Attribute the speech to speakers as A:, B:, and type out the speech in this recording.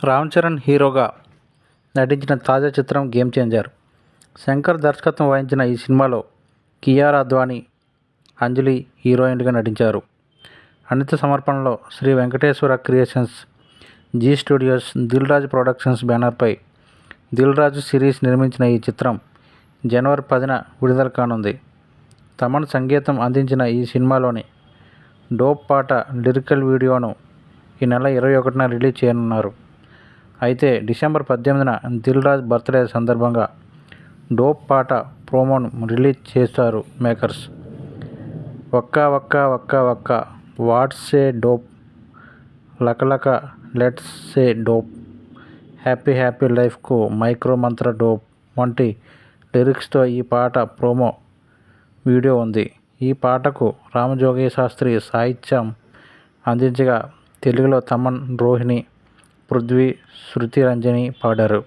A: రామ్ చరణ్ హీరోగా నటించిన తాజా చిత్రం గేమ్ చేంజర్. శంకర్ దర్శకత్వం వహించిన ఈ సినిమాలో కియారా అద్వానీ, అంజలి హీరోయిన్లుగా నటించారు. అనిత సమర్పణలో Sri Venkateswara creations, Zee studios, Dil Raju productions బ్యానర్పై దిల్ రాజు సిరీస్ నిర్మించిన ఈ చిత్రం జనవరి 10న విడుదల కానుంది. తమన్ సంగీతం అందించిన ఈ సినిమాలోని డోప్ పాట లిరికల్ వీడియోను ఈ నెల 21న రిలీజ్ చేయనున్నారు. అయితే డిసెంబర్ 18న దిల్ రాజు బర్త్డే సందర్భంగా డోప్ పాట ప్రోమోను రిలీజ్ చేశారు మేకర్స్. వక్కా వక్కా వక్కా వక్కా, వాట్స్ ఏ డోప్, లకలక let's say dope, happy happy లైఫ్కు మైక్రో మంత్ర డోప్ వంటి లిరిక్స్తో ఈ పాట ప్రోమో వీడియో ఉంది. ఈ పాటకు రామజోగయ్య శాస్త్రి సాహిత్యం అందించగా తెలుగులో తమన్, రోహిణి, పృథ్వీ, శృతి రంజని పాడారు.